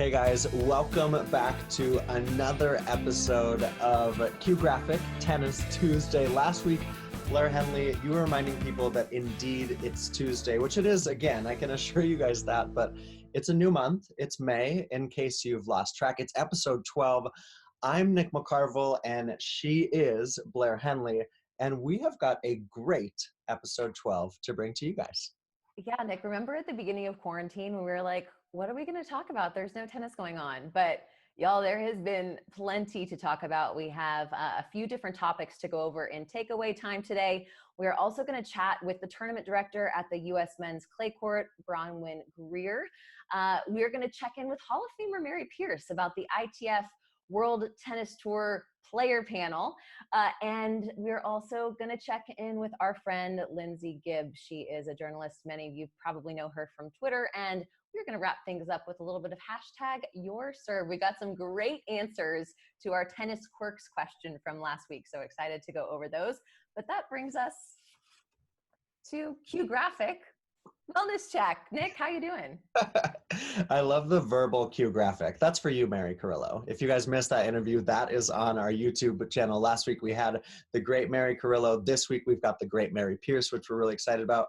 Hey guys, welcome back to another episode of Q Graphic Tennis Tuesday. Last week, Blair Henley, you were reminding people that indeed it's Tuesday, which it is again, I can assure you guys that, but it's a new month. It's May, in case you've lost track. It's episode 12. I'm Nick McCarvel, and she is Blair Henley, and we have got a great episode 12 to bring to you guys. Yeah, Nick, remember at the beginning of quarantine when we were like, what are we going to talk about? There's no tennis going on. But y'all, there has been plenty to talk about. We have a few different topics to go over in takeaway time today. We're also going to chat with the tournament director at the U.S. Men's Clay Court, Bronwyn Greer. We're going to check in with Hall of Famer Mary Pierce about the ITF World Tennis Tour Player Panel. And we're also going to check in with our friend Lindsay Gibbs. She is a journalist. Many of you probably know her from Twitter. And we're going to wrap things up with a little bit of hashtag YourServe. We got some great answers to our tennis quirks question from last week. So excited to go over those. But that brings us to Q Graphic Wellness Check. Nick, how you doing? I love the verbal Q Graphic. That's for you, Mary Carrillo. If you guys missed that interview, that is on our YouTube channel. Last week we had the great Mary Carrillo. This week we've got the great Mary Pierce, which we're really excited about.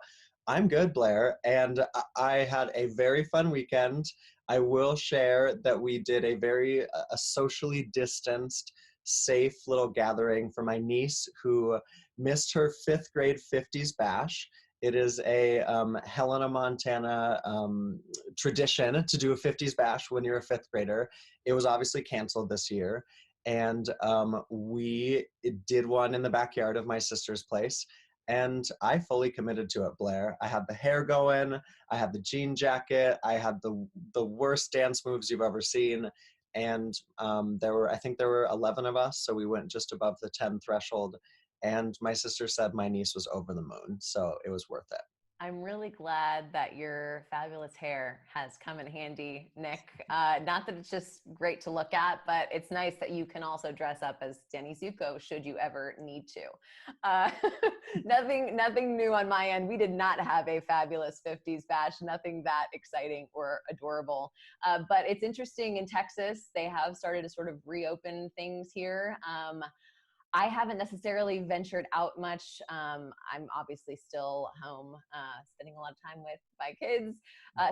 I'm good, Blair, and I had a very fun weekend. I will share that we did a socially distanced, safe little gathering for my niece who missed her 5th grade 50s bash. It is a Helena, Montana tradition to do a 50s bash when you're a 5th grader. It was obviously canceled this year. And we did one in the backyard of my sister's place. And I fully committed to it, Blair. I had the hair going. I had the jean jacket. I had the worst dance moves you've ever seen. And I think there were 11 of us. So we went just above the 10 threshold. And my sister said my niece was over the moon, so it was worth it. I'm really glad that your fabulous hair has come in handy, Nick. Not that it's just great to look at, but it's nice that you can also dress up as Danny Zuko should you ever need to. Nothing new on my end. We did not have a fabulous 50s bash, nothing that exciting or adorable. But it's interesting in Texas, they have started to sort of reopen things here. I haven't necessarily ventured out much. I'm obviously still home, spending a lot of time with my kids.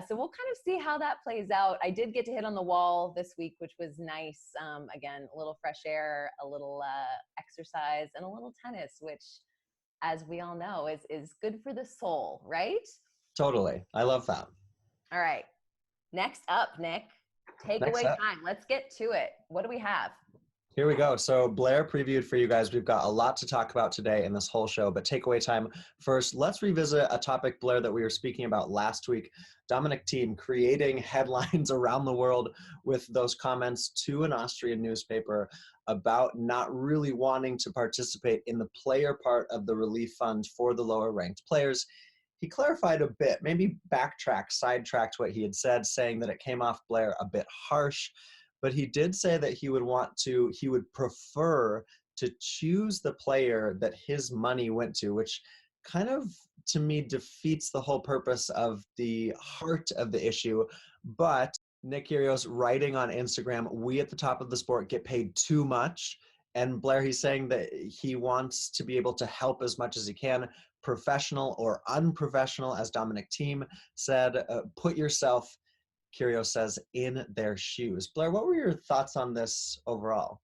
So we'll kind of see how that plays out. I did get to hit on the wall this week, which was nice. Again, a little fresh air, a little exercise, and a little tennis, which, as we all know, is good for the soul, right? Totally. I love that. All right. Next up, Nick, takeaway time. Let's get to it. What do we have? Here we go. So Blair previewed for you guys. We've got a lot to talk about today in this whole show, but takeaway time first. Let's revisit a topic, Blair, that we were speaking about last week. Dominic Thiem creating headlines around the world with those comments to an Austrian newspaper about not really wanting to participate in the player part of the relief fund for the lower ranked players. He clarified a bit, maybe sidetracked what he had said, saying that it came off, Blair, a bit harsh. But he did say that he would prefer to choose the player that his money went to, which kind of, to me, defeats the whole purpose of the heart of the issue. But Nick Kyrgios writing on Instagram, we at the top of the sport get paid too much. And Blair, he's saying that he wants to be able to help as much as he can, professional or unprofessional, as Dominic Thiem said, put yourself, Kyrgios says, in their shoes. Blair, what were your thoughts on this overall?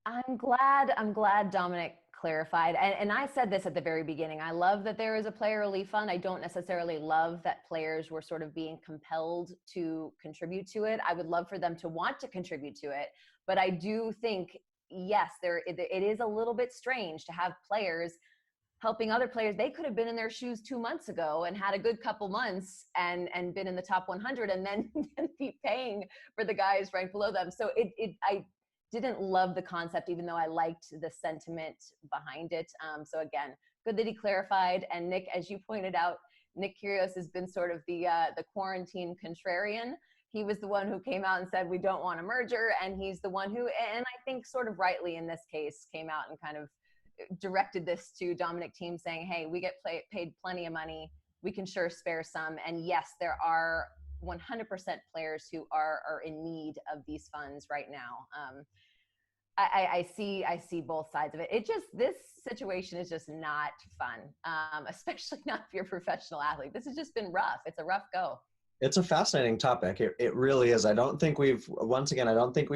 I'm glad Dominic clarified. And I said this at the very beginning. I love that there is a player relief fund. I don't necessarily love that players were sort of being compelled to contribute to it. I would love for them to want to contribute to it. But I do think, yes, it is a little bit strange to have players helping other players. They could have been in their shoes 2 months ago and had a good couple months and been in the top 100 and then be paying for the guys right below them. So I didn't love the concept, even though I liked the sentiment behind it. So again, good that he clarified. And Nick, as you pointed out, Nick Kyrgios has been sort of the quarantine contrarian. He was the one who came out and said, we don't want a merger. And he's the one who, and I think sort of rightly in this case, came out and kind of directed this to Dominic Thiem, saying, hey, we get paid plenty of money. We can sure spare some. And yes, there are 100% players who are in need of these funds right now. I see both sides of it. This situation is just not fun, especially not if you're a professional athlete. This has just been rough. It's a rough go. It's a fascinating topic. It really is. I don't think we've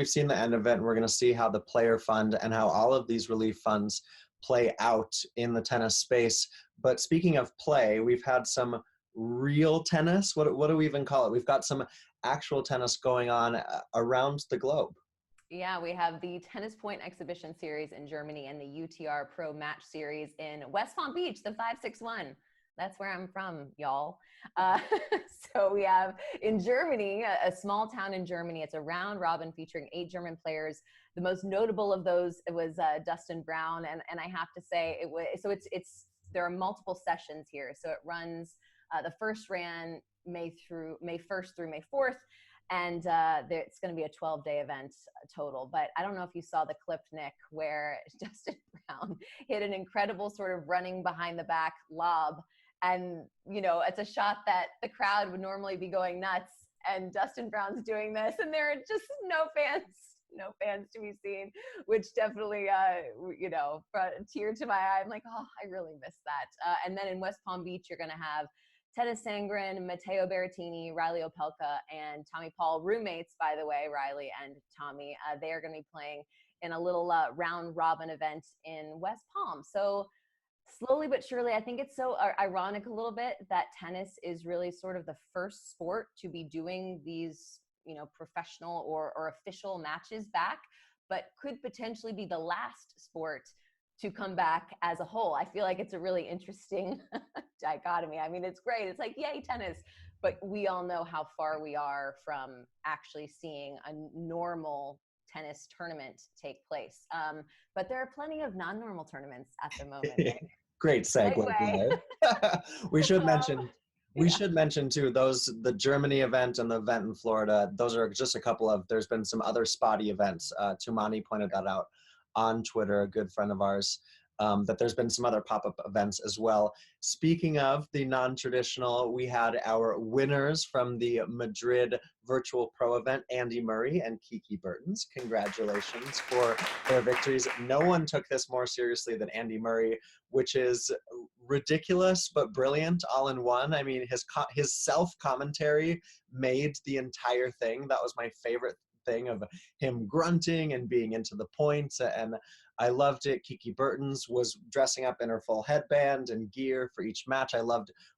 seen the end of it. And we're going to see how the player fund and how all of these relief funds play out in the tennis space. But speaking of play, we've had some real tennis. What do we even call it? We've got some actual tennis going on around the globe. Yeah, we have the Tennis Point Exhibition Series in Germany and the UTR Pro Match Series in West Palm Beach, the 561. That's where I'm from, y'all. So we have in Germany, a small town in Germany. It's a round robin featuring 8 German players. The most notable of those was Dustin Brown, and I have to say it was. So there are multiple sessions here. So it runs. The first ran May 1st through May 4th. And it's going to be a 12-day event total. But I don't know if you saw the clip, Nick, where Dustin Brown hit an incredible sort of running behind the back lob. And, it's a shot that the crowd would normally be going nuts. And Dustin Brown's doing this. And there are just no fans to be seen, which definitely, brought a tear to my eye. I'm like, oh, I really miss that. And then in West Palm Beach, you're going to have Tennis Sangren, Matteo Berrettini, Riley Opelka, and Tommy Paul, roommates, by the way, Riley and Tommy. They are going to be playing in a little round robin event in West Palm. So slowly but surely, I think it's so ironic a little bit that tennis is really sort of the first sport to be doing these, professional or official matches back, but could potentially be the last sport to come back as a whole. I feel like it's a really interesting dichotomy. I mean, it's great. It's like, yay, tennis. But we all know how far we are from actually seeing a normal tennis tournament take place. But there are plenty of non-normal tournaments at the moment. Great segue. We should mention too, the Germany event and the event in Florida, those are just a couple of, there's been some other spotty events. Tumani pointed that out on Twitter, a good friend of ours, that there's been some other pop-up events as well. Speaking of the non-traditional, we had our winners from the Madrid Virtual Pro event, Andy Murray and Kiki Bertens. Congratulations for their victories. No one took this more seriously than Andy Murray, which is ridiculous but brilliant all in one. I mean, his self-commentary made the entire thing. That was my favorite thing, of him grunting and being into the points, and I loved it. Kiki Bertens was dressing up in her full headband and gear for each match.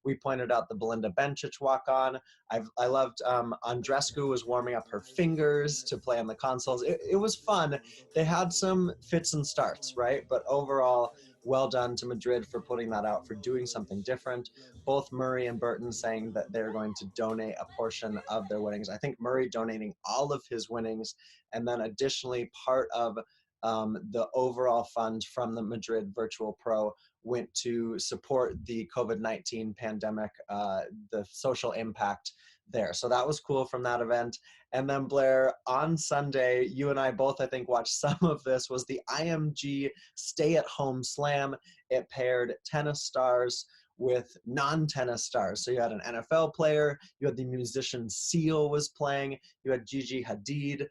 We pointed out the Belinda Bencic walk-on. I loved Andrescu was warming up her fingers to play on the consoles. It was fun. They had some fits and starts, right? But overall, well done to Madrid for putting that out, for doing something different. Both Murray and Burton saying that they're going to donate a portion of their winnings. I think Murray donating all of his winnings, and then additionally part of the overall fund from the Madrid Virtual Pro went to support the COVID-19 pandemic, the social impact there. So that was cool from that event. And then Blair, on Sunday, you and I both, I think, watched some of this, was the IMG Stay at Home Slam. It paired tennis stars with non-tennis stars. So you had an NFL player, you had the musician Seal was playing, you had Gigi Hadid.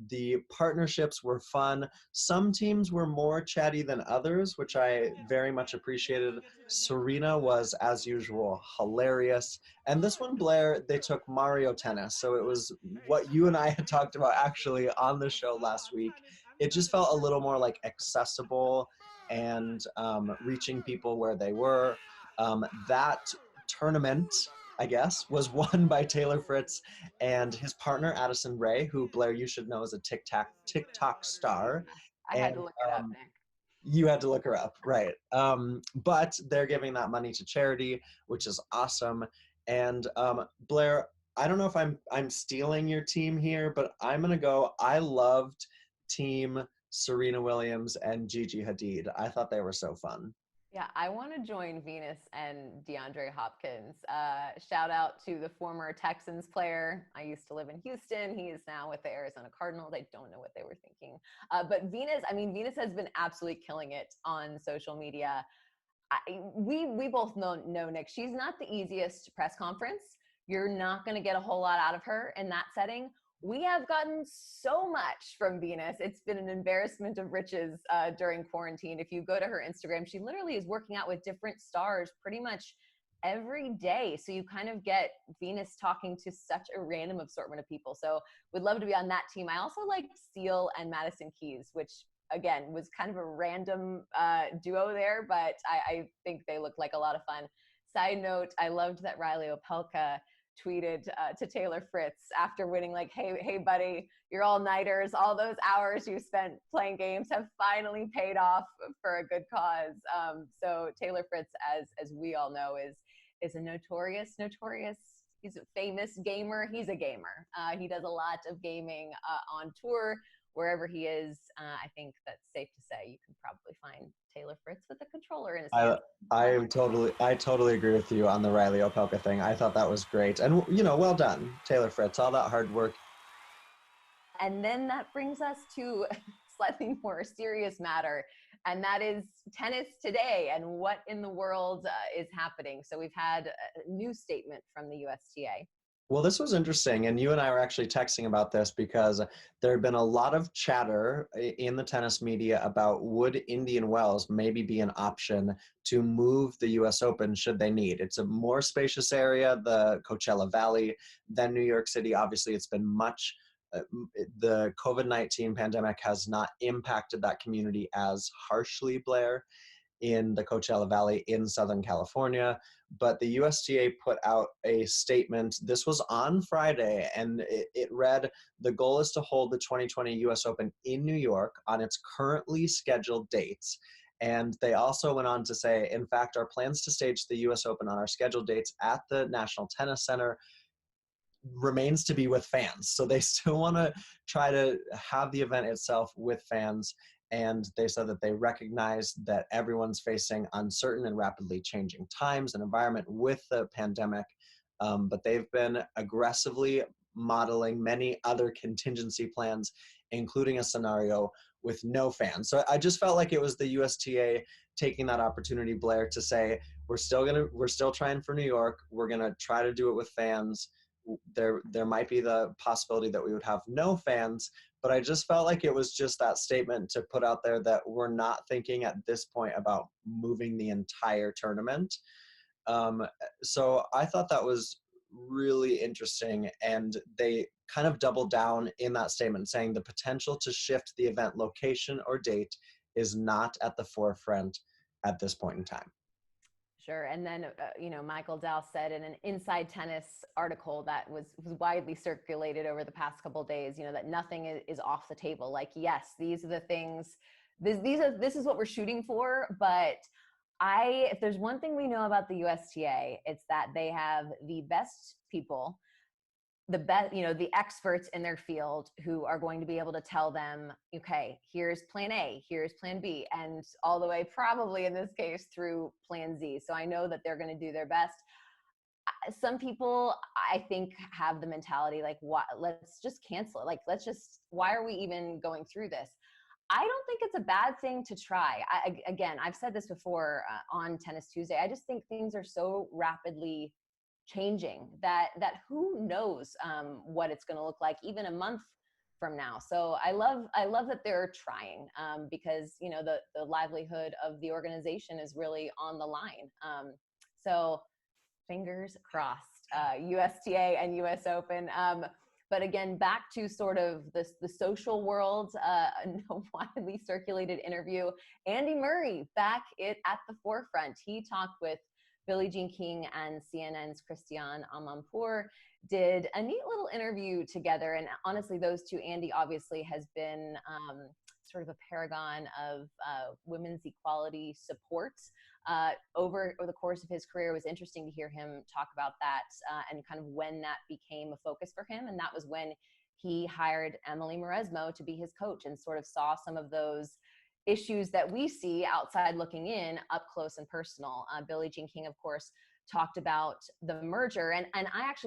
The partnerships were fun. Some teams were more chatty than others, which I very much appreciated. Serena was, as usual, hilarious. And this one, Blair, they took Mario Tennis. So it was what you and I had talked about actually on the show last week. It just felt a little more like accessible and reaching people where they were. That tournament, I guess, was won by Taylor Fritz and his partner Addison Rae, who, Blair, you should know is a TikTok star. I had to look it up, Nick. You had to look her up, right? But they're giving that money to charity, which is awesome. And Blair, I don't know if I'm stealing your team here, but I'm gonna go. I loved Team Serena Williams and Gigi Hadid. I thought they were so fun. Yeah, I want to join Venus and DeAndre Hopkins. Shout out to the former Texans player. I used to live in Houston. He is now with the Arizona Cardinals. I don't know what they were thinking. But Venus has been absolutely killing it on social media. We both know Nick. She's not the easiest press conference. you're not going to get a whole lot out of her in that setting. We have gotten so much from Venus. It's been an embarrassment of riches during quarantine. If you go to her Instagram, she literally is working out with different stars pretty much every day. So you kind of get Venus talking to such a random assortment of people. So would love to be on that team. I also like Seal and Madison Keys, which again was kind of a random duo there, but I think they look like a lot of fun. Side note, I loved that Riley Opelka tweeted to Taylor Fritz after winning, like, hey buddy, you're all-nighters, all those hours you spent playing games have finally paid off for a good cause. So Taylor Fritz, as we all know, is a notorious, he's a famous gamer. He's a gamer. He does a lot of gaming on tour. Wherever he is, I think that's safe to say you can probably find Taylor Fritz with a controller in his hand. I totally agree with you on the Riley Opelka thing. I thought that was great. And, well done, Taylor Fritz, all that hard work. And then that brings us to a slightly more serious matter, and that is tennis today and what in the world is happening. So we've had a new statement from the USTA. Well, this was interesting, and you and I were actually texting about this because there had been a lot of chatter in the tennis media about would Indian Wells maybe be an option to move the US Open should they need. It's a more spacious area, the Coachella Valley, than New York City. Obviously, it's been much, the COVID-19 pandemic has not impacted that community as harshly, Blair, in the Coachella Valley in Southern California. But the USTA put out a statement. This was on Friday, and it read, the goal is to hold the 2020 US Open in New York on its currently scheduled dates. And they also went on to say, in fact, our plans to stage the US Open on our scheduled dates at the National Tennis Center remains to be with fans. So they still want to try to have the event itself with fans. And they said that they recognize that everyone's facing uncertain and rapidly changing times and environment with the pandemic. But they've been aggressively modeling many other contingency plans, including a scenario with no fans. So I just felt like it was the USTA taking that opportunity, Blair, to say, we're still trying for New York. We're gonna try to do it with fans. There might be the possibility that we would have no fans, but I just felt like it was just that statement to put out there that we're not thinking at this point about moving the entire tournament. So I thought that was really interesting, and they kind of doubled down in that statement, saying the potential to shift the event location or date is not at the forefront at this point in time. Sure. And then, Michael Dow said in an Inside Tennis article that was widely circulated over the past couple of days, that nothing is off the table. Like, yes, these are the things, this is what we're shooting for. But if there's one thing we know about the USTA, it's that they have the best people, the best, the experts in their field who are going to be able to tell them, okay, here's plan A, here's plan B, and all the way probably in this case through plan Z. So I know that they're going to do their best. Some people, I think, have the mentality like, what, let's just cancel it. Like, why are we even going through this? I don't think it's a bad thing to try. Again, I've said this before on Tennis Tuesday. I just think things are so rapidly changing that who knows what it's going to look like even a month from now. So I love that they're trying because the livelihood of the organization is really on the line. So fingers crossed, USTA and US Open. But again, back to sort of the social world, a widely circulated interview. Andy Murray back at the forefront. He talked with Billie Jean King and CNN's Christiane Amanpour, did a neat little interview together. And honestly, those two, Andy obviously has been sort of a paragon of women's equality support over the course of his career. It was interesting to hear him talk about that and kind of when that became a focus for him. And that was when he hired Emily Mauresmo to be his coach and sort of saw some of those issues that we see outside looking in up close and personal. Billie Jean King, of course, talked about the merger. And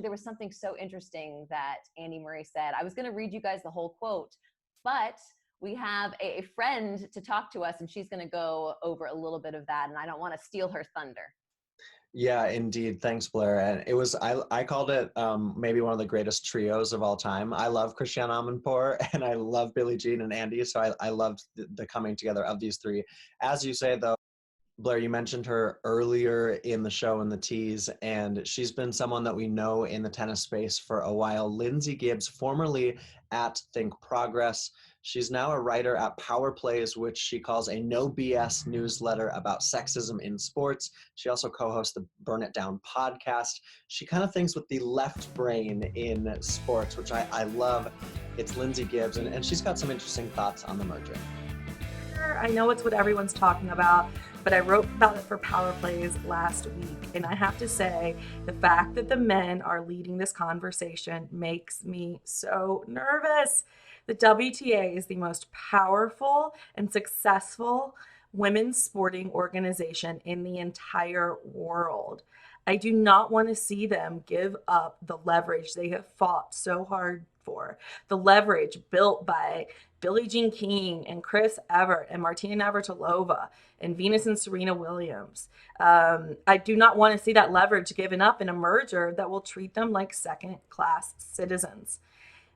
there was something so interesting that Andy Murray said. I was going to read you guys the whole quote, but we have a friend to talk to us, and she's going to go over a little bit of that, and I don't want to steal her thunder. Yeah, indeed. Thanks, Blair. And it was I called it maybe one of the greatest trios of all time. I love Christiane Amanpour and I love Billie Jean and Andy. So I loved the coming together of these three. As you say, though, Blair, you mentioned her earlier in the show in the tease, and she's been someone that we know in the tennis space for a while. Lindsay Gibbs, formerly at Think Progress. She's now a writer at Power Plays, which she calls a no BS newsletter about sexism in sports. She also co-hosts the Burn It Down podcast. She kind of thinks with the left brain in sports, which I love. It's Lindsay Gibbs, and she's got some interesting thoughts on the merger. I know it's what everyone's talking about, but I wrote about it for Power Plays last week. And I have to say, the fact that the men are leading this conversation makes me so nervous. The WTA is the most powerful and successful women's sporting organization in the entire world. I do not want to see them give up the leverage they have fought so hard for. The leverage built by Billie Jean King and Chris Evert and Martina Navratilova and Venus and Serena Williams. I do not want to see that leverage given up in a merger that will treat them like second-class citizens.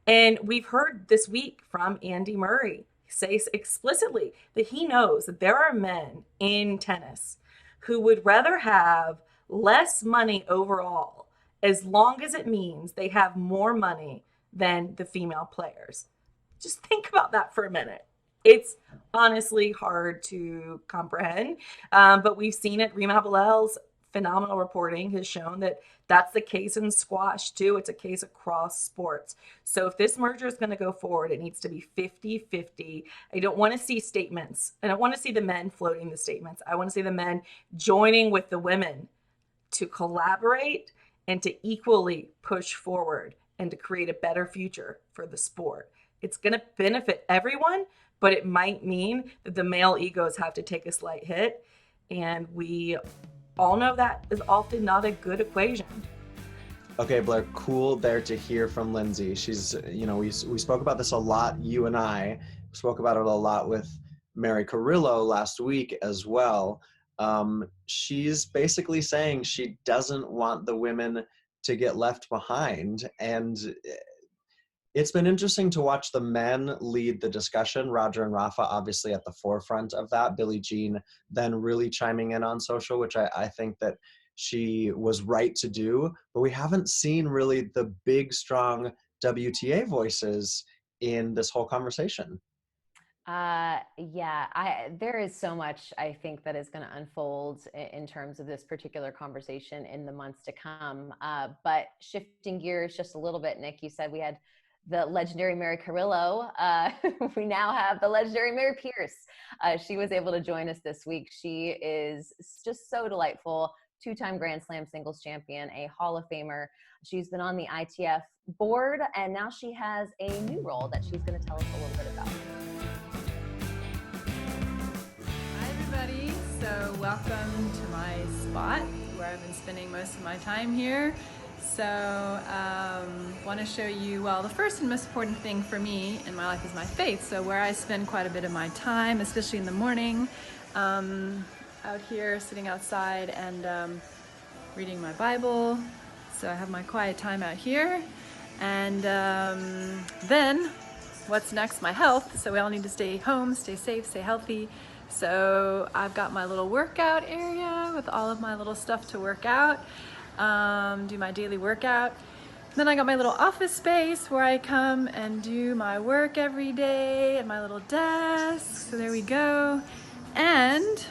And we've heard this week from Andy Murray say explicitly that he knows that there are men in tennis who would rather have less money overall, as long as it means they have more money than the female players. Just think about that for a minute. It's honestly hard to comprehend, but we've seen it. Rima Abdel's phenomenal reporting has shown that that's the case in squash too. It's a case across sports. So if this merger is going to go forward, it needs to be 50-50. I don't want to see statements. I don't want to see the men floating the statements. I want to see the men joining with the women to collaborate and to equally push forward and to create a better future for the sport. It's going to benefit everyone, but it might mean that the male egos have to take a slight hit. And we all know that is often not a good equation. Okay, Blair, cool there to hear from Lindsay. She's, we spoke about this a lot, you and I spoke about it a lot with Mary Carrillo last week as well. She's basically saying she doesn't want the women to get left behind. And it's been interesting to watch the men lead the discussion. Roger and Rafa obviously at the forefront of that. Billie Jean then really chiming in on social, which I think that she was right to do. But we haven't seen really the big, strong WTA voices in this whole conversation. There is so much I think that is going to unfold in terms of this particular conversation in the months to come. But shifting gears just a little bit, Nick, you said we had the legendary Mary Carrillo. We now have the legendary Mary Pierce. She was able to join us this week. She is just so delightful, two-time Grand Slam singles champion, a Hall of Famer. She's been on the ITF board, and now she has a new role that she's going to tell us a little bit about. Hi, everybody. So welcome to my spot where I've been spending most of my time here. So want to show you, well, the first and most important thing for me in my life is my faith. So where I spend quite a bit of my time, especially in the morning, out here sitting outside and reading my Bible. So I have my quiet time out here. And then what's next? My health. So we all need to stay home, stay safe, stay healthy. So I've got my little workout area with all of my little stuff to work out. Do my daily workout. Then I got my little office space where I come and do my work every day at my little desk. So there we go. And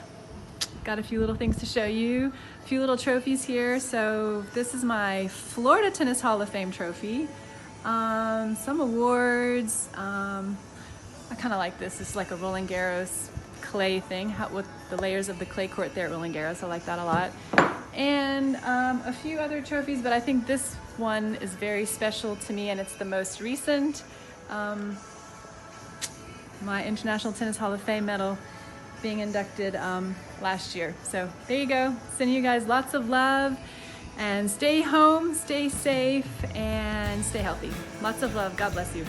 got a few little things to show you. A few little trophies here. So this is my Florida Tennis Hall of Fame trophy. Some awards. I kind of like this. It's like a Roland Garros clay thing with the layers of the clay court there at Roland Garros. I like that a lot. And a few other trophies, but I think this one is very special to me, and it's the most recent. My International Tennis Hall of Fame medal being inducted last year. So there you go. Sending you guys lots of love, and stay home, stay safe, and stay healthy. Lots of love. God bless you.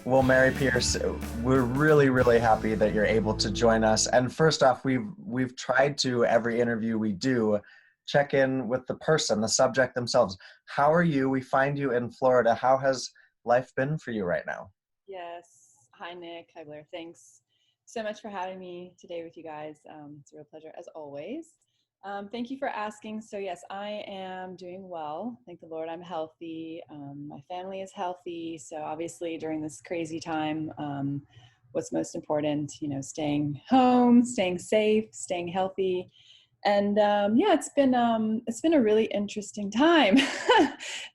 Well, Mary Pierce, we're really, really happy that you're able to join us. And first off, we've tried to, every interview we do, check in with the person, the subject themselves. How are you? We find you in Florida. How has life been for you right now? Yes. Hi, Nick. Hi, Blair. Thanks so much for having me today with you guys. It's a real pleasure, as always. Thank you for asking. So yes, I am doing well. Thank the Lord, I'm healthy. My family is healthy. So obviously during this crazy time, what's most important, staying home, staying safe, staying healthy. And yeah, it's been a really interesting time,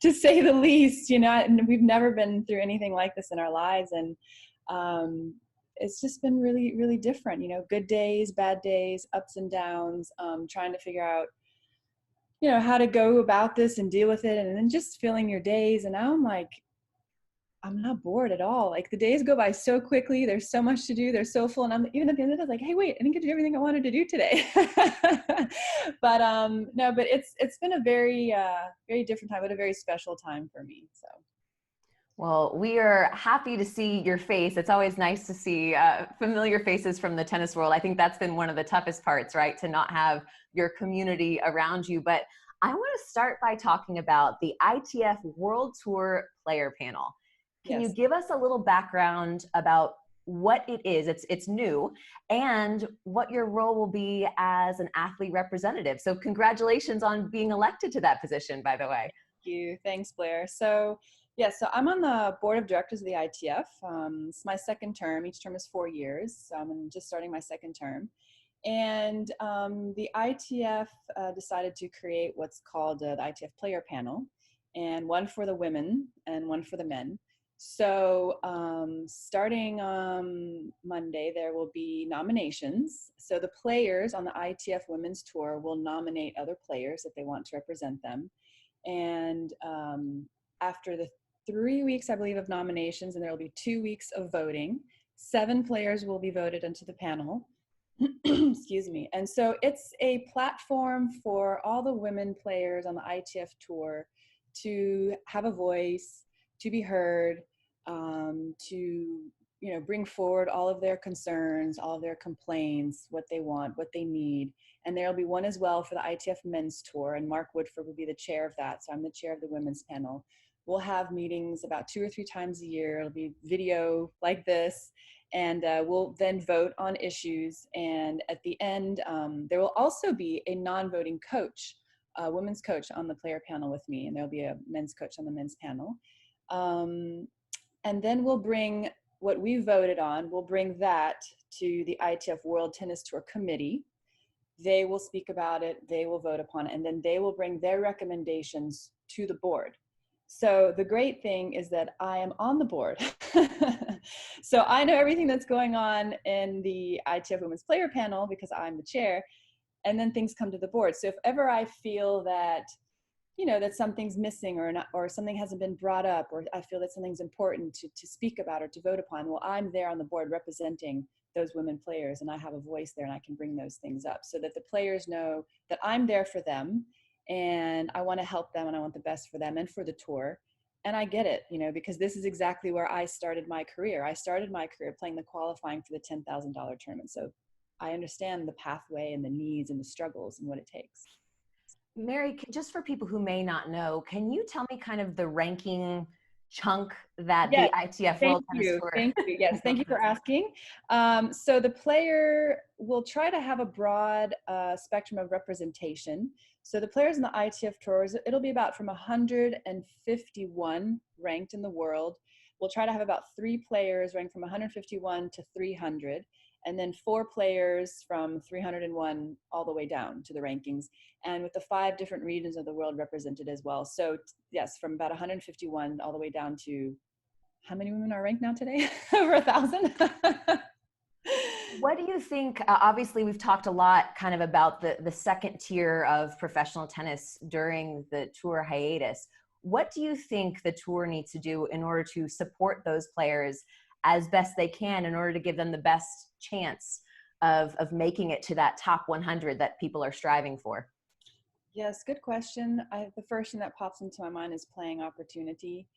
to say the least. And we've never been through anything like this in our lives, and it's just been really, really different. Good days, bad days, ups and downs. Trying to figure out, how to go about this and deal with it, and then just filling your days. And now I'm like, I'm not bored at all. Like, the days go by so quickly. There's so much to do. They're so full. And I'm even at the end of it, like, hey, wait, I didn't get to do everything I wanted to do today. But no, but it's been a very, very different time, but a very special time for me. So. Well, we are happy to see your face. It's always nice to see familiar faces from the tennis world. I think that's been one of the toughest parts, right? To not have your community around you. But I want to start by talking about the ITF World Tour Player Panel. Can you give us a little background about what it is? It's new, and what your role will be as an athlete representative. So congratulations on being elected to that position, by the way. Thank you. Thanks, Blair. So yeah, so I'm on the board of directors of the ITF. It's my second term. Each term is 4 years. So I'm just starting my second term. And the ITF decided to create what's called the ITF Player Panel, and one for the women and one for the men. So starting Monday, there will be nominations. So the players on the ITF Women's Tour will nominate other players if they want to represent them. And after the 3 weeks, I believe, of nominations, and there will be 2 weeks of voting, 7 players will be voted into the panel. Excuse me. And so it's a platform for all the women players on the ITF Tour to have a voice, to be heard, to bring forward all of their concerns, all of their complaints, what they want, what they need. And there'll be one as well for the ITF Men's Tour, and Mark Woodford will be the chair of that. So I'm the chair of the women's panel. We'll have meetings about 2 or 3 times a year. It'll be video like this, and we'll then vote on issues. And at the end, there will also be a non-voting coach, a women's coach on the player panel with me, and there'll be a men's coach on the men's panel. And then we'll bring what we voted on, we'll bring that to the ITF World Tennis Tour Committee. They will speak about it, they will vote upon it, and then they will bring their recommendations to the board. So the great thing is that I am on the board. So I know everything that's going on in the ITF Women's Player Panel because I'm the chair, and then things come to the board. So if ever I feel that that something's missing or something hasn't been brought up, or I feel that something's important to speak about or to vote upon, well, I'm there on the board representing those women players, and I have a voice there, and I can bring those things up so that the players know that I'm there for them, and I want to help them, and I want the best for them and for the tour. And I get it, because this is exactly where I started my career. I started my career playing the qualifying for the $10,000 tournament. So I understand the pathway and the needs and the struggles and what it takes. Mary, just for people who may not know, can you tell me kind of the ranking chunk that the ITF World Tennis Tour? Thank you. Yes, thank you for asking. So the player will try to have a broad spectrum of representation. So the players in the ITF Tours, it'll be about from 151 ranked in the world. We'll try to have about 3 players ranked from 151 to 300. And then 4 players from 301 all the way down to the rankings, and with the 5 different regions of the world represented as well. So yes, from about 151 all the way down to, how many women are ranked now today? Over 1,000. What do you think? Obviously, we've talked a lot kind of about the second tier of professional tennis during the tour hiatus. What do you think the tour needs to do in order to support those players as best they can, in order to give them the best chance of making it to that top 100 that people are striving for? Yes, good question. The first thing that pops into my mind is playing opportunity.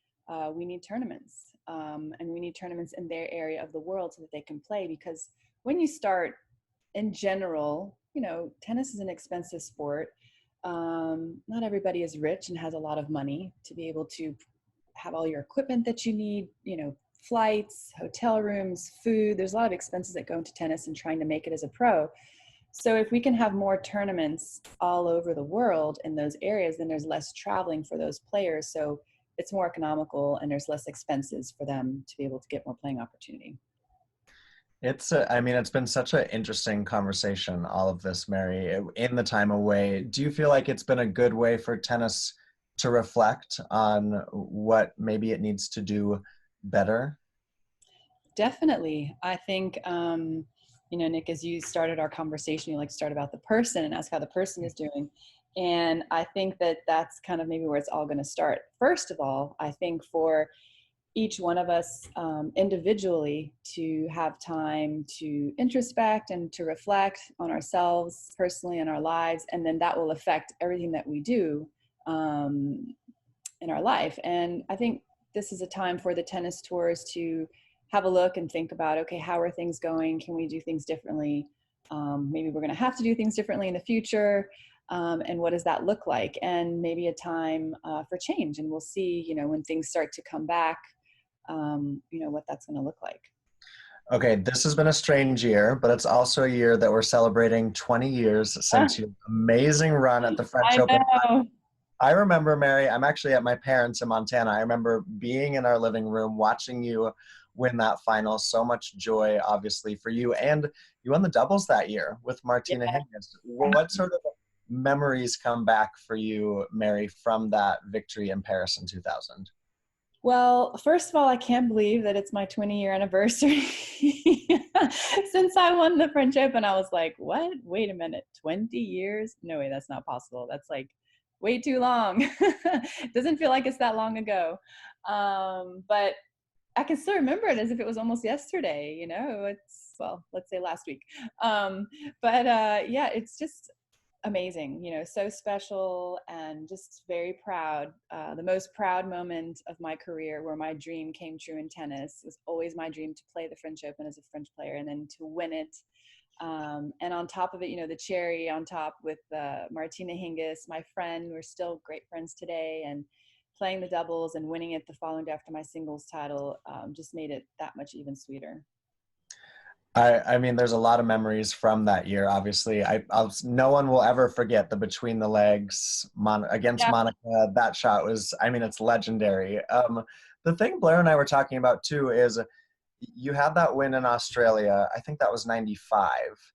We need tournaments, and we need tournaments in their area of the world so that they can play, because when you start in general, tennis is an expensive sport. not everybody is rich and has a lot of money to be able to have all your equipment that you need, flights, hotel rooms, food. There's a lot of expenses that go into tennis and trying to make it as a pro. So if we can have more tournaments all over the world in those areas, then there's less traveling for those players. So it's more economical and there's less expenses for them to be able to get more playing opportunity. It's been such an interesting conversation, all of this, Mary, in the time away. Do you feel like it's been a good way for tennis to reflect on what maybe it needs to do better? Definitely. I think, Nick, as you started our conversation, you like to start about the person and ask how the person is doing. And I think that that's kind of maybe where it's all going to start. First of all, I think for each one of us individually to have time to introspect and to reflect on ourselves personally and our lives, and then that will affect everything that we do in our life. And I think this is a time for the tennis tours to have a look and think about, okay, how are things going? Can we do things differently? Maybe we're going to have to do things differently in the future. And what does that look like? And maybe a time for change. And we'll see, when things start to come back, what that's going to look like. Okay, this has been a strange year, but it's also a year that we're celebrating 20 years since your amazing run at the French Open. I remember, Mary, I'm actually at my parents' in Montana. I remember being in our living room, watching you win that final. So much joy, obviously, for you. And you won the doubles that year with Martina Hingis. What sort of memories come back for you, Mary, from that victory in Paris in 2000? Well, first of all, I can't believe that it's my 20-year anniversary. Since I won the French Open, I was like, what? Wait a minute, 20 years? No way, that's not possible. That's like way too long. Doesn't feel like it's that long ago. But I can still remember it as if it was almost yesterday, it's, well, let's say last week. It's just amazing, so special and just very proud. The most proud moment of my career where my dream came true in tennis. It was always my dream to play the French Open as a French player and then to win it. And on top of it, the cherry on top with Martina Hingis, my friend, we're still great friends today, and playing the doubles and winning it the following day after my singles title just made it that much even sweeter. I mean, there's a lot of memories from that year, obviously. No one will ever forget the between the legs against Monica. That shot was, it's legendary. The thing Blair and I were talking about too is you had that win in Australia. I think that was 95.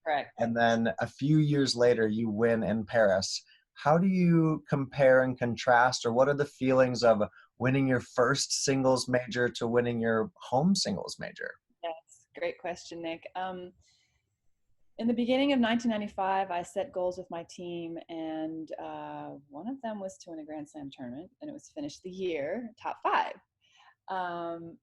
Correct. And then a few years later, you win in Paris. How do you compare and contrast, or what are the feelings of winning your first singles major to winning your home singles major? Great question, Nick. In the beginning of 1995, I set goals with my team, and one of them was to win a Grand Slam tournament, and it was finish the year top 5.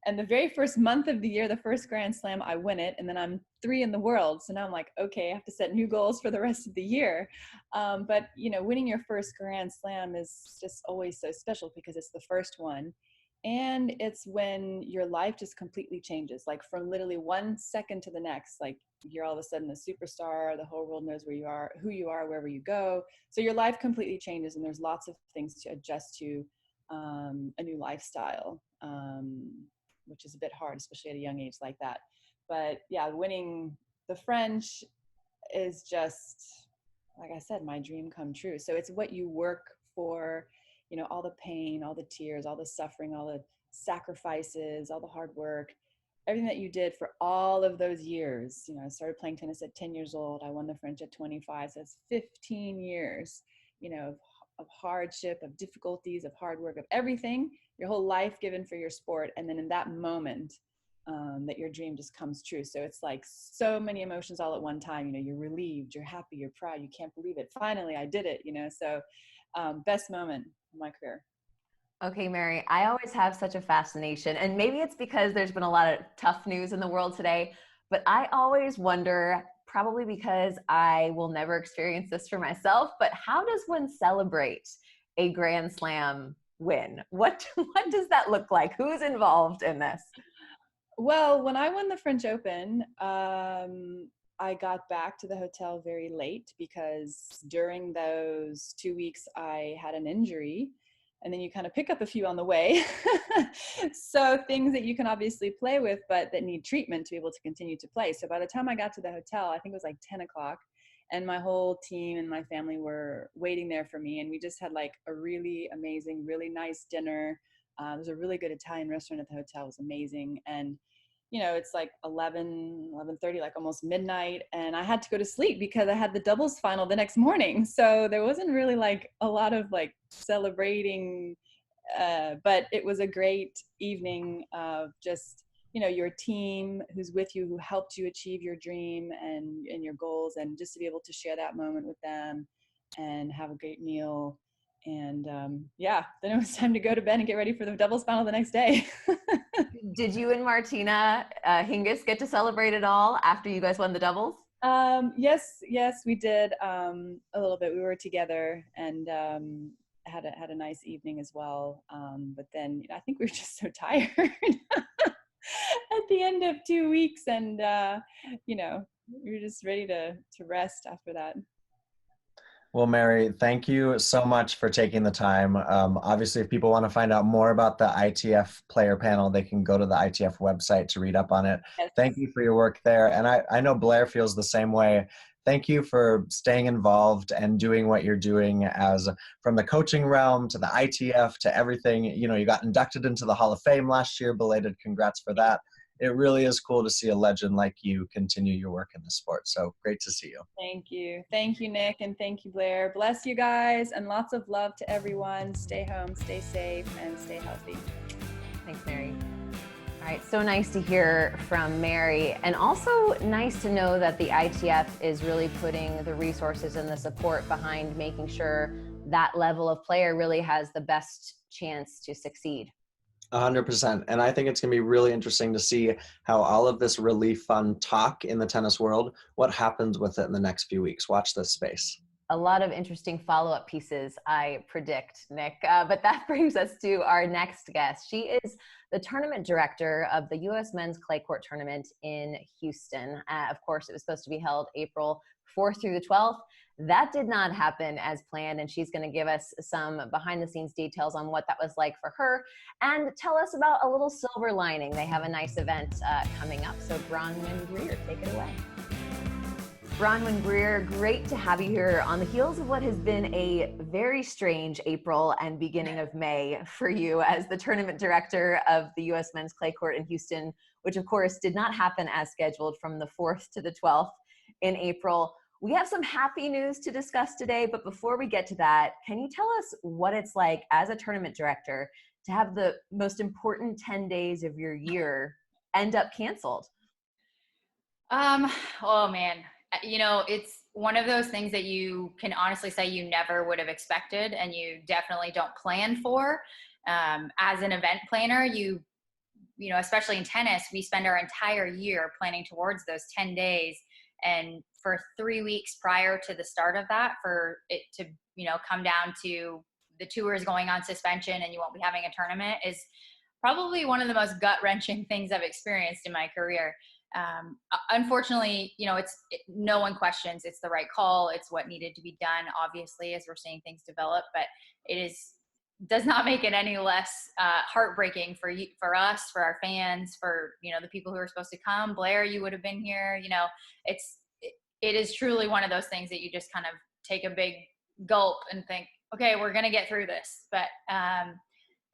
And the very first month of the year, the first Grand Slam, I win it, and then I'm 3 in the world. So now I'm like, okay, I have to set new goals for the rest of the year. But winning your first Grand Slam is just always so special because it's the first one. And it's when your life just completely changes, like from literally 1 second to the next. Like you're all of a sudden a superstar, the whole world knows where you are, who you are, wherever you go. So your life completely changes, and there's lots of things to adjust to a new lifestyle, which is a bit hard, especially at a young age like that. But yeah, winning the French is just, like I said, my dream come true. So it's what you work for. All the pain, all the tears, all the suffering, all the sacrifices, all the hard work, everything that you did for all of those years. I started playing tennis at 10 years old. I won the French at 25. So it's 15 years, of hardship, of difficulties, of hard work, of everything, your whole life given for your sport. And then in that moment, that your dream just comes true. So it's like so many emotions all at one time. You're relieved, you're happy, you're proud, you can't believe it. Finally, I did it, So best moment in my career. Okay, Mary, I always have such a fascination, and maybe it's because there's been a lot of tough news in the world today, but I always wonder, probably because I will never experience this for myself, but how does one celebrate a Grand Slam win? What does that look like? Who's involved in this? Well, when I won the French Open, I I got back to the hotel very late because during those 2 weeks I had an injury, and then you kind of pick up a few on the way. So things that you can obviously play with, but that need treatment to be able to continue to play. So by the time I got to the hotel, I think it was like 10 o'clock, and my whole team and my family were waiting there for me. And we just had like a really amazing, really nice dinner. There's a really good Italian restaurant at the hotel. It was amazing. And it's like 11:30, like almost midnight. And I had to go to sleep because I had the doubles final the next morning. So there wasn't really like a lot of like celebrating, but it was a great evening of just, your team who's with you, who helped you achieve your dream and your goals, and just to be able to share that moment with them and have a great meal. And then it was time to go to bed and get ready for the doubles final the next day. Did you and Martina Hingis get to celebrate it all after you guys won the doubles? Yes, we did a little bit. We were together and had a nice evening as well. But then I think we were just so tired at the end of 2 weeks, and we were just ready to rest after that. Well, Mary, thank you so much for taking the time. Obviously, if people want to find out more about the ITF Player Panel, they can go to the ITF website to read up on it. Yes. Thank you for your work there. And I know Blair feels the same way. Thank you for staying involved and doing what you're doing, as from the coaching realm to the ITF to everything. You got inducted into the Hall of Fame last year. Belated congrats for that. It really is cool to see a legend like you continue your work in the sport. So great to see you. Thank you. Thank you, Nick, and thank you, Blair. Bless you guys, and lots of love to everyone. Stay home, stay safe, and stay healthy. Thanks, Mary. All right, so nice to hear from Mary, and also nice to know that the ITF is really putting the resources and the support behind making sure that level of player really has the best chance to succeed. 100%. And I think it's going to be really interesting to see how all of this really fun talk in the tennis world, what happens with it in the next few weeks. Watch this space. A lot of interesting follow-up pieces, I predict, Nick. But that brings us to our next guest. She is the tournament director of the U.S. Men's Clay Court Tournament in Houston. Of course, it was supposed to be held April 4th through the 12th. That did not happen as planned, and she's going to give us some behind-the-scenes details on what that was like for her and tell us about a little silver lining. They have a nice event coming up. So Bronwyn Greer, take it away. Bronwyn Greer, great to have you here on the heels of what has been a very strange April and beginning of May for you as the tournament director of the U.S. Men's Clay Court in Houston, which of course did not happen as scheduled from the 4th to the 12th in April. We have some happy news to discuss today, but before we get to that, can you tell us what it's like as a tournament director to have the most important 10 days of your year end up canceled? Oh man, it's one of those things that you can honestly say you never would have expected, and you definitely don't plan for. As an event planner, especially in tennis, we spend our entire year planning towards those 10 days. And for 3 weeks prior to the start of that, for it to, come down to the tours going on suspension and you won't be having a tournament is probably one of the most gut-wrenching things I've experienced in my career. Unfortunately, no one questions it's the right call. It's what needed to be done, obviously, as we're seeing things develop, but does not make it any less heartbreaking for us, for our fans, for the people who are supposed to come. Blair, you would have been here. It is truly one of those things that you just kind of take a big gulp and think, okay, we're gonna get through this. But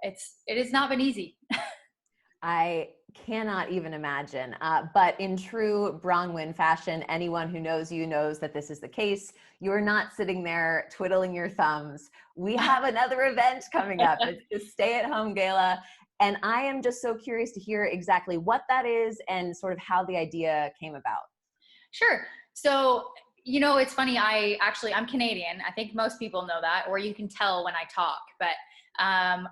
it has not been easy. I cannot even imagine. But in true Bronwyn fashion, anyone who knows you knows that this is the case. You're not sitting there twiddling your thumbs. We have another event coming up. It's the stay-at-home gala. And I am just so curious to hear exactly what that is and sort of how the idea came about. Sure. So, it's funny. I'm Canadian. I think most people know that, or you can tell when I talk. But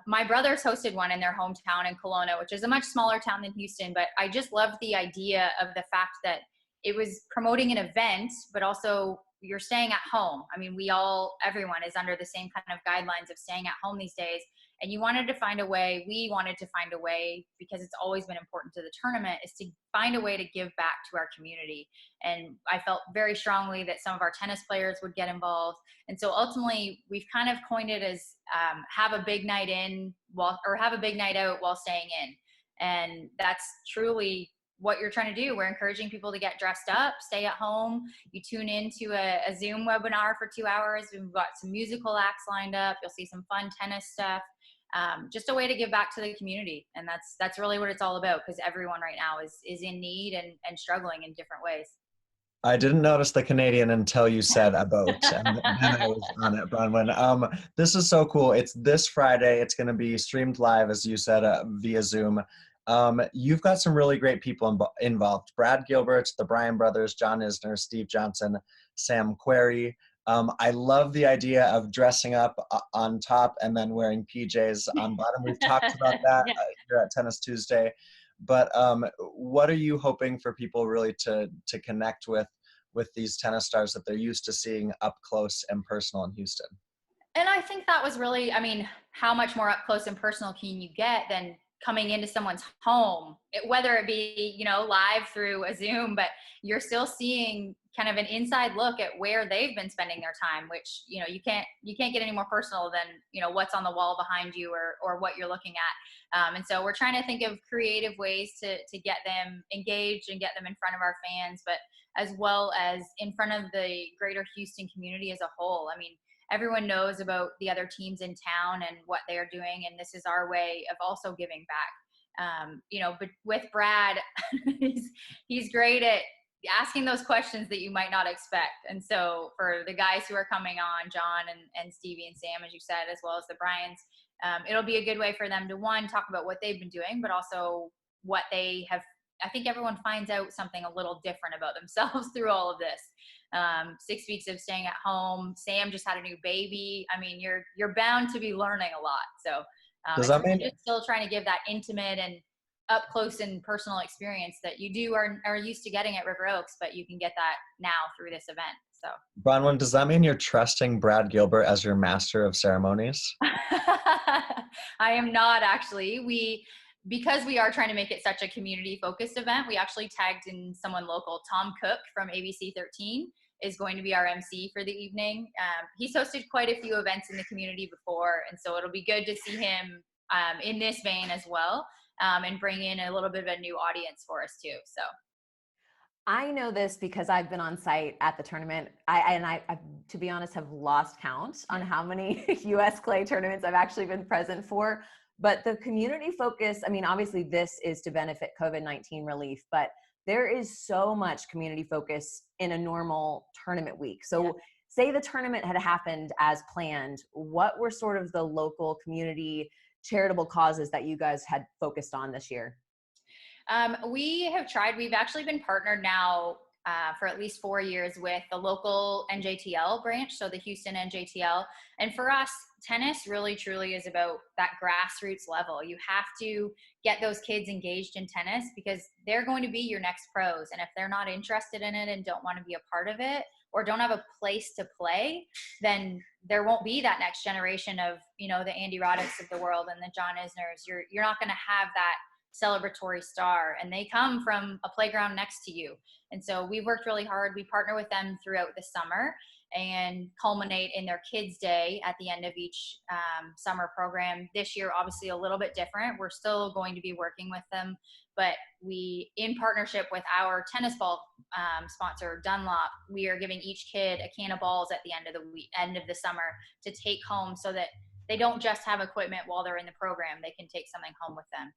my brothers hosted one in their hometown in Kelowna, which is a much smaller town than Houston. But I just loved the idea of the fact that it was promoting an event, but also you're staying at home. I mean, everyone is under the same kind of guidelines of staying at home these days. And you wanted to find a way, we wanted to find a way, because it's always been important to the tournament, is to find a way to give back to our community. And I felt very strongly that some of our tennis players would get involved. And so ultimately we've kind of coined it as have a big night have a big night out while staying in. And that's truly what you're trying to do. We're encouraging people to get dressed up, stay at home. You tune into a Zoom webinar for 2 hours. We've got some musical acts lined up. You'll see some fun tennis stuff. Just a way to give back to the community. And that's really what it's all about, because everyone right now is in need and struggling in different ways. I didn't notice the Canadian until you said about, and then I was on it, Bronwyn. This is so cool. It's this Friday. It's going to be streamed live, as you said, via Zoom. You've got some really great people involved. Brad Gilbert, the Bryan brothers, John Isner, Steve Johnson, Sam Querry. I love the idea of dressing up on top and then wearing PJs on bottom. We've talked about that here at Tennis Tuesday. But what are you hoping for people really to connect with these tennis stars that they're used to seeing up close and personal in Houston? And I think that was really, I mean, how much more up close and personal can you get than coming into someone's home, whether it be, you know, live through a Zoom, but you're still seeing kind of an inside look at where they've been spending their time, which, you know, you can't get any more personal than, you know, what's on the wall behind you or what you're looking at. And so we're trying to think of creative ways to get them engaged and get them in front of our fans, but as well as in front of the greater Houston community as a whole. I mean, everyone knows about the other teams in town and what they are doing, and this is our way of also giving back. You know, but with Brad, he's great at asking those questions that you might not expect. And so for the guys who are coming on, John and Stevie and Sam, as you said, as well as the Bryans, it'll be a good way for them to, one, talk about what they've been doing, but also what they have. I think everyone finds out something a little different about themselves through all of this. 6 weeks of staying at home. Sam just had a new baby. I mean, you're bound to be learning a lot. So Does that mean just still trying to give that intimate and up close and personal experience that you are used to getting at River Oaks, but you can get that now through this event. So, Bronwyn, does that mean you're trusting Brad Gilbert as your master of ceremonies? I am not, actually. Because we are trying to make it such a community-focused event, we actually tagged in someone local. Tom Cook from ABC 13 is going to be our MC for the evening. He's hosted quite a few events in the community before, and so it'll be good to see him in this vein as well, and bring in a little bit of a new audience for us too. So I know this because I've been on site at the tournament. I, to be honest, have lost count on how many US clay tournaments I've actually been present for. But the community focus, I mean, obviously this is to benefit COVID-19 relief, but there is so much community focus in a normal tournament week. So say the tournament had happened as planned, what were sort of the local community charitable causes that you guys had focused on this year? We have tried, we've actually been partnered now for at least 4 years with the local NJTL branch, so the Houston NJTL. And for us, tennis really truly is about that grassroots level. You have to get those kids engaged in tennis because they're going to be your next pros. And if they're not interested in it and don't want to be a part of it or don't have a place to play, then there won't be that next generation of, you know, the Andy Roddick's of the world and the John Isners. You're not going to have that celebratory star, and they come from a playground next to you. And so we've worked really hard. We partner with them throughout the summer and culminate in their Kids Day at the end of each summer program. This year, obviously a little bit different. We're still going to be working with them, but we, in partnership with our tennis ball sponsor, Dunlop, we are giving each kid a can of balls at the end of the summer to take home so that they don't just have equipment while they're in the program. They can take something home with them.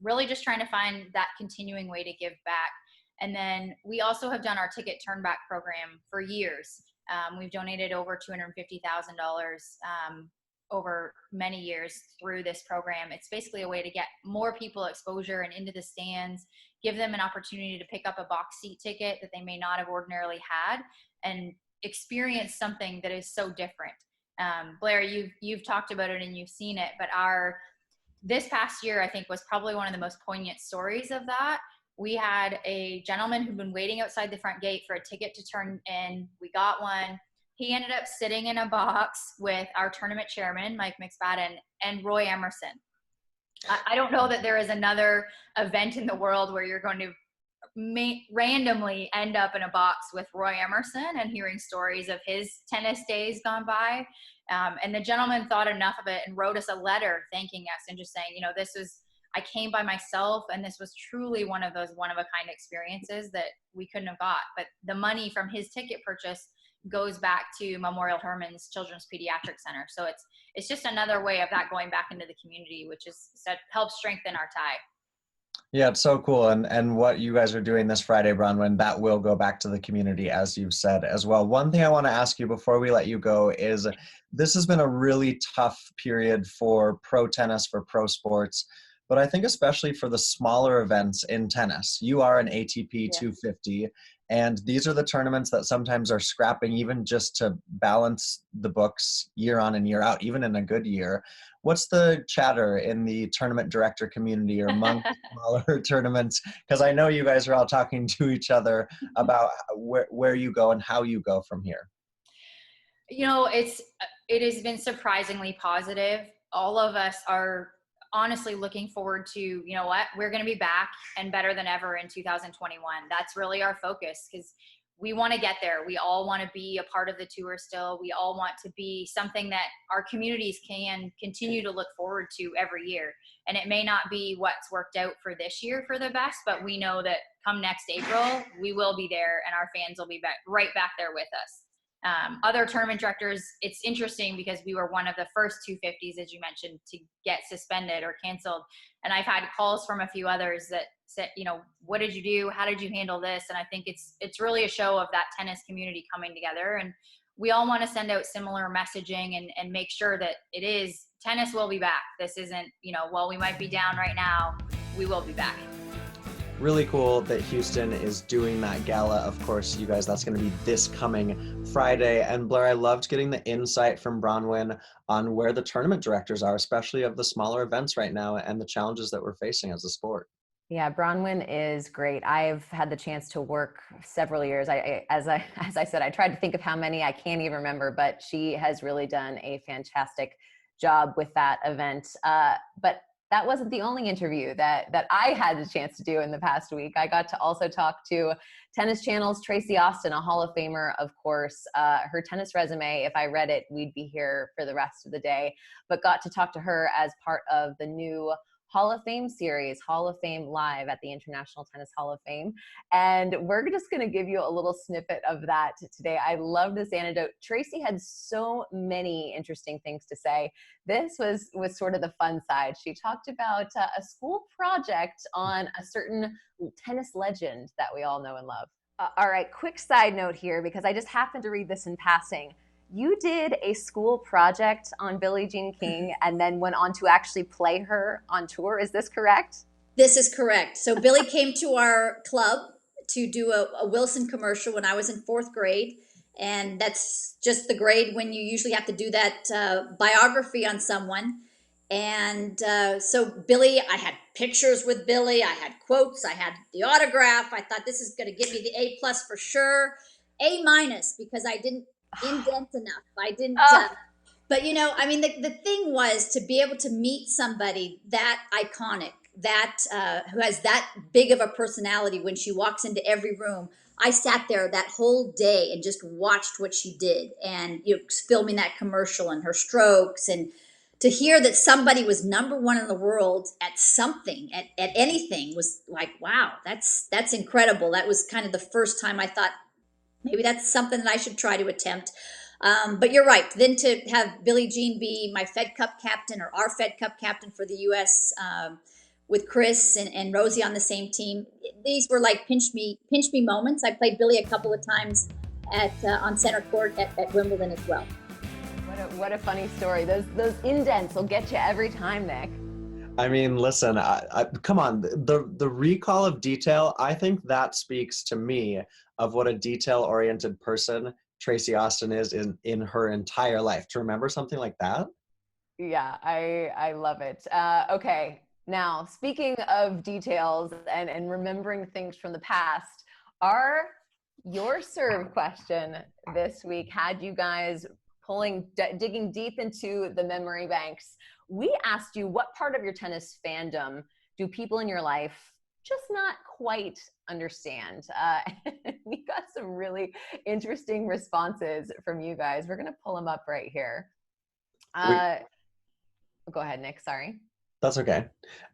Really just trying to find that continuing way to give back. And then we also have done our ticket turnback program for years. We've donated over $250,000 over many years through this program. It's basically a way to get more people exposure and into the stands, give them an opportunity to pick up a box seat ticket that they may not have ordinarily had and experience something that is so different. Blair, you've talked about it and you've seen it, but this past year, I think, was probably one of the most poignant stories of that. We had a gentleman who'd been waiting outside the front gate for a ticket to turn in. We got one. he ended up sitting in a box with our tournament chairman, Mike McSpadden, and Roy Emerson. I don't know that there is another event in the world where you're going to randomly end up in a box with Roy Emerson and hearing stories of his tennis days gone by. And the gentleman thought enough of it and wrote us a letter thanking us and just saying, I came by myself, and this was truly one of those one-of-a-kind experiences that we couldn't have got. But the money from his ticket purchase goes back to Memorial Herman's Children's Pediatric Center. So it's just another way of that going back into the community, which helps strengthen our tie. Yeah, it's so cool. And what you guys are doing this Friday, Bronwyn, that will go back to the community, as you've said as well. One thing I want to ask you before we let you go is, this has been a really tough period for pro tennis, for pro sports, but I think especially for the smaller events in tennis. You are an ATP 250, and these are the tournaments that sometimes are scrapping even just to balance the books year on and year out, even in a good year. What's the chatter in the tournament director community or among smaller tournaments? Because I know you guys are all talking to each other about where you go and how you go from here. It has been surprisingly positive. All of us are honestly looking forward to, we're going to be back and better than ever in 2021. That's really our focus, because we want to get there. We all want to be a part of the tour still. We all want to be something that our communities can continue to look forward to every year. And it may not be what's worked out for this year for the best, but we know that come next April, we will be there and our fans will be right back there with us. Other tournament directors, it's interesting because we were one of the first 250s, as you mentioned, to get suspended or canceled. And I've had calls from a few others that said, what did you do? How did you handle this? And I think it's really a show of that tennis community coming together. And we all want to send out similar messaging and make sure that tennis will be back. This isn't, while we might be down right now, we will be back. Really cool that Houston is doing that gala. Of course, you guys, that's going to be this coming Friday. And Blair, I loved getting the insight from Bronwyn on where the tournament directors are, especially of the smaller events right now and the challenges that we're facing as a sport. Yeah, Bronwyn is great. I've had the chance to work several years. As I said, I tried to think of how many, I can't even remember, but she has really done a fantastic job with that event. But that wasn't the only interview that I had the chance to do in the past week. I got to also talk to Tennis Channel's Tracy Austin, a Hall of Famer, of course. Her tennis resume, if I read it, we'd be here for the rest of the day, but got to talk to her as part of the new Hall of Fame series, Hall of Fame Live at the International Tennis Hall of Fame. And we're just going to give you a little snippet of that today. I love this anecdote. Tracy had so many interesting things to say. This was sort of the fun side. She talked about a school project on a certain tennis legend that we all know and love. All right, quick side note here, because I just happened to read this in passing. You did a school project on Billie Jean King and then went on to actually play her on tour. Is this correct? This is correct. So Billie came to our club to do a Wilson commercial when I was in 4th grade. And that's just the grade when you usually have to do that biography on someone. And so Billie, I had pictures with Billie. I had quotes. I had the autograph. I thought this is going to give me the A+ for sure. A- because I didn't indent enough. I didn't, but the thing was to be able to meet somebody that iconic, that who has that big of a personality. When she walks into every room, I sat there that whole day and just watched what she did, and filming that commercial and her strokes, and to hear that somebody was #1 in the world at something, at anything, was like, wow, that's incredible. That was kind of the first time I thought, maybe that's something that I should try to attempt. But you're right. Then to have Billie Jean be my Fed Cup captain, or our Fed Cup captain for the U.S., with Chris and Rosie on the same team, these were like pinch me moments. I played Billie a couple of times on center court at Wimbledon as well. What a funny story. Those indents will get you every time, Nick. I mean, listen, come on, the recall of detail, I think that speaks to me of what a detail-oriented person Tracy Austin is in her entire life. To remember something like that? Yeah, I love it. Okay, now, speaking of details and remembering things from the past, our Your serve question this week had you guys digging deep into the memory banks. We asked you, what part of your tennis fandom do people in your life just not quite understand? We got some really interesting responses from you guys. We're going to pull them up right here. Go ahead, Nick. Sorry. That's okay.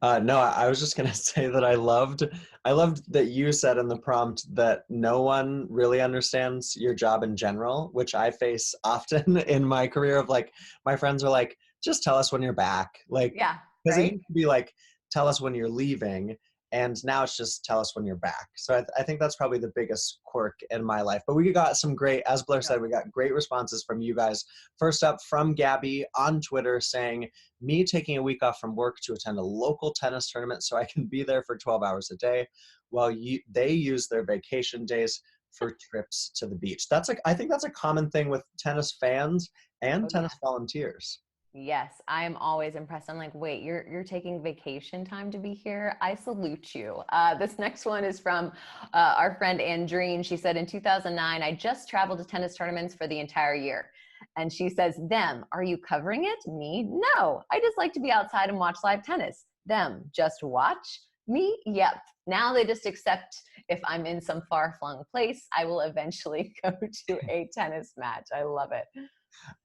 No, I was just gonna say that I loved that you said in the prompt that no one really understands your job in general, which I face often in my career. Of like, my friends are like, just tell us when you're back, like, Yeah, because right? it used to be like, tell us when you're leaving, and now it's just tell us when you're back. So I think that's probably the biggest quirk in my life. But we got some great, as Blair said, we got great responses from you guys. First up, from Gabby on Twitter saying, me taking a week off from work to attend a local tennis tournament so I can be there for 12 hours a day while they use their vacation days for trips to the beach. That's like, I think that's a common thing with tennis fans and tennis volunteers. Yes, I am always impressed. I'm like, wait, you're taking vacation time to be here? I salute you. This next one is from our friend Andreen. She said, in 2009, I just traveled to tennis tournaments for the entire year. And she says, them, are you covering it? Me? No, I just like to be outside and watch live tennis. Them, just watch? Me? Yep. Now they just accept if I'm in some far-flung place, I will eventually go to a tennis match. I love it.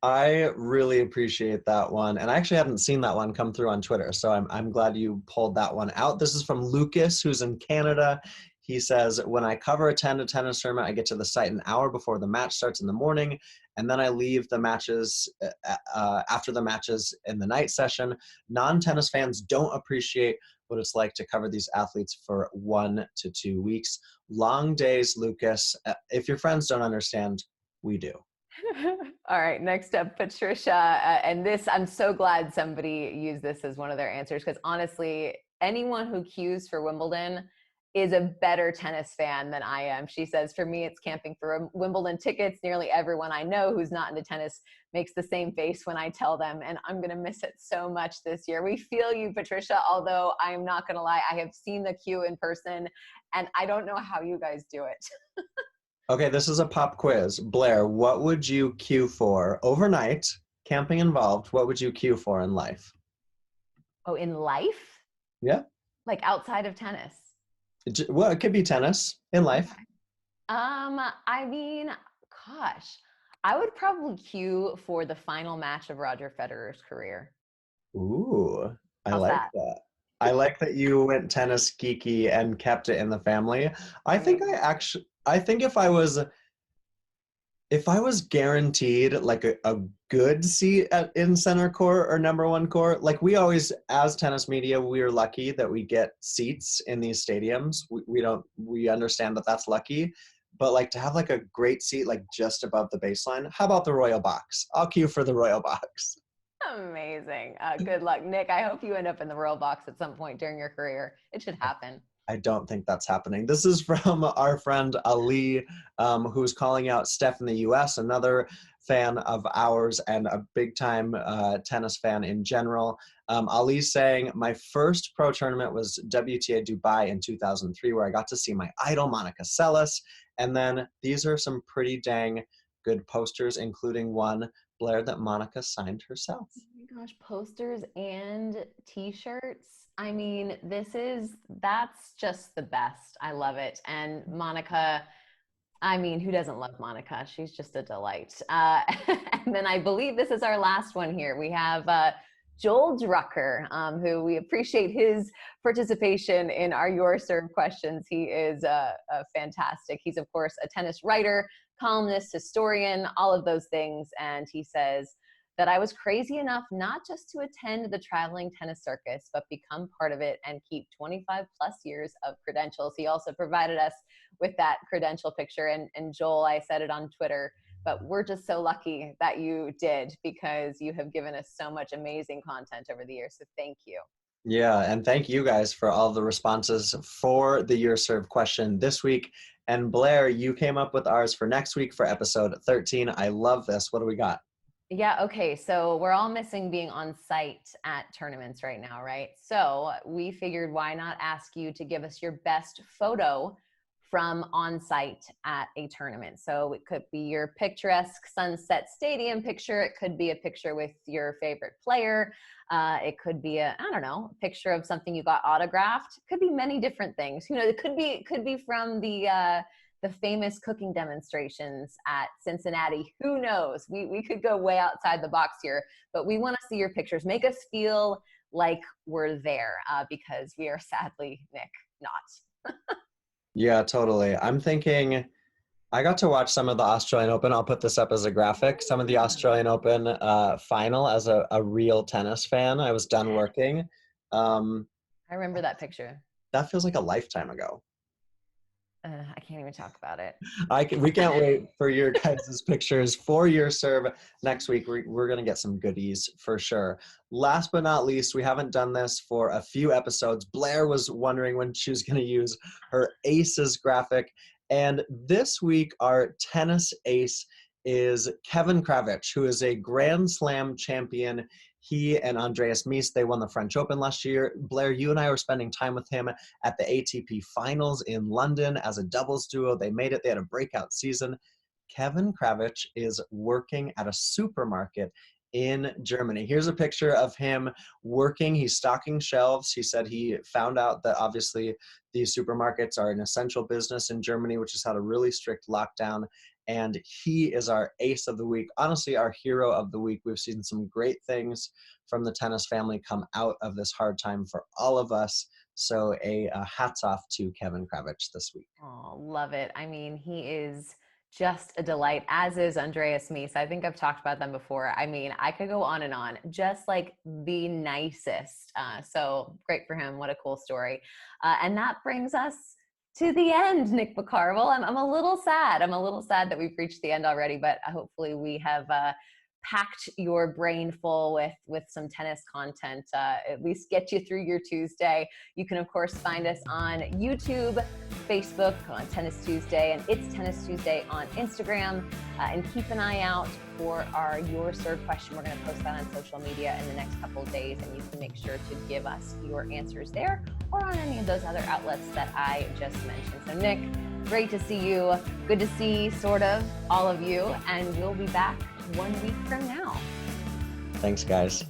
I really appreciate that one. And I actually hadn't seen that one come through on Twitter. So I'm glad you pulled that one out. This is from Lucas, who's in Canada. He says, when I attend a tennis tournament, I get to the site an hour before the match starts in the morning. And then I leave the matches after the matches in the night session. Non-tennis fans don't appreciate what it's like to cover these athletes for 1 to 2 weeks. Long days, Lucas. If your friends don't understand, we do. All right, next up, Patricia. And this, I'm so glad somebody used this as one of their answers, because honestly, anyone who queues for Wimbledon is a better tennis fan than I am. She says, for me, it's camping for Wimbledon tickets. Nearly everyone I know who's not into tennis makes the same face when I tell them, and I'm going to miss it so much this year. We feel you, Patricia, although I am not going to lie, I have seen the queue in person, and I don't know how you guys do it. Okay, this is a pop quiz. Blair, what would you queue for overnight, camping involved? What would you queue for in life? Oh, in life? Yeah. Like outside of tennis? Well, it could be tennis in life. Okay. I mean, gosh, I would probably queue for the final match of Roger Federer's career. Ooh, I How's like that? that. I like that you went tennis geeky and kept it in the family. I think if I was guaranteed like a good seat in center court or number one court, like we always, as tennis media, we're lucky that we get seats in these stadiums. We understand that that's lucky, but like to have like a great seat, like just above the baseline, how about the Royal Box? I'll queue for the Royal Box. Amazing. Good luck, Nick. I hope you end up in the Royal Box at some point during your career. It should happen. I don't think that's happening. This is from our friend Ali, who's calling out Steph in the US, another fan of ours and a big time tennis fan in general. Ali's saying, my first pro tournament was WTA Dubai in 2003, where I got to see my idol, Monica Seles. And then these are some pretty dang good posters, including one, Blair, that Monica signed herself. Oh my gosh, posters and t-shirts. I mean, that's just the best. I love it. And Monica, I mean, who doesn't love Monica? She's just a delight. And then I believe this is our last one here. We have Joel Drucker, who we appreciate his participation in our YourServe questions. He is fantastic. He's, of course, a tennis writer, columnist, historian, all of those things. And he says that I was crazy enough not just to attend the traveling tennis circus, but become part of it and keep 25 plus years of credentials. He also provided us with that credential picture. And Joel, I said it on Twitter, but we're just so lucky that you did, because you have given us so much amazing content over the years. So thank you. Yeah, and thank you guys for all the responses for the YourServe question this week. And Blair, you came up with ours for next week for episode 13. I love this. What do we got? Yeah, okay, so we're all missing being on site at tournaments right now, right? So we figured, why not ask you to give us your best photo from on site at a tournament. So it could be your picturesque Sunset Stadium picture. It could be a picture with your favorite player. It could be a picture of something you got autographed. It could be many different things. It could be from the famous cooking demonstrations at Cincinnati. Who knows? We could go way outside the box here, but we want to see your pictures. Make us feel like we're there, because we are sadly, Nick, not. Yeah, totally. I'm thinking I got to watch some of the Australian Open. I'll put this up as a graphic. Some of the Australian Open final as a real tennis fan. I was done working. I remember that picture. That feels like a lifetime ago. I can't even talk about it. We can't wait for your guys' pictures for YourServe next week. We're going to get some goodies for sure. Last but not least, we haven't done this for a few episodes. Blair was wondering when she was going to use her aces graphic. And this week, our tennis ace is Kevin Krawietz, who is a Grand Slam champion. He and Andreas Mies, they won the French Open last year. Blair, you and I were spending time with him at the ATP Finals in London as a doubles duo. They made it. They had a breakout season. Kevin Krawietz is working at a supermarket in Germany. Here's a picture of him working. He's stocking shelves. He said he found out that obviously these supermarkets are an essential business in Germany, which has had a really strict lockdown. And he is our ace of the week, honestly, our hero of the week. We've seen some great things from the tennis family come out of this hard time for all of us. So a hats off to Kevin Krawietz this week. Oh, love it. I mean, he is just a delight, as is Andreas Mies. I think I've talked about them before. I mean, I could go on and on, just like the nicest. So great for him. What a cool story. And that brings us to the end, Nick McCarvel. I'm a little sad. I'm a little sad that we've reached the end already, but hopefully we have packed your brain full with some tennis content, at least get you through your Tuesday. You can, of course, find us on YouTube, Facebook on Tennis Tuesday, and It's Tennis Tuesday on Instagram. And keep an eye out for our YourServe question. We're going to post that on social media in the next couple of days, and you can make sure to give us your answers there or on any of those other outlets that I just mentioned. So, Nick, great to see you. Good to see sort of all of you, and we'll be back 1 week from now. Thanks, guys.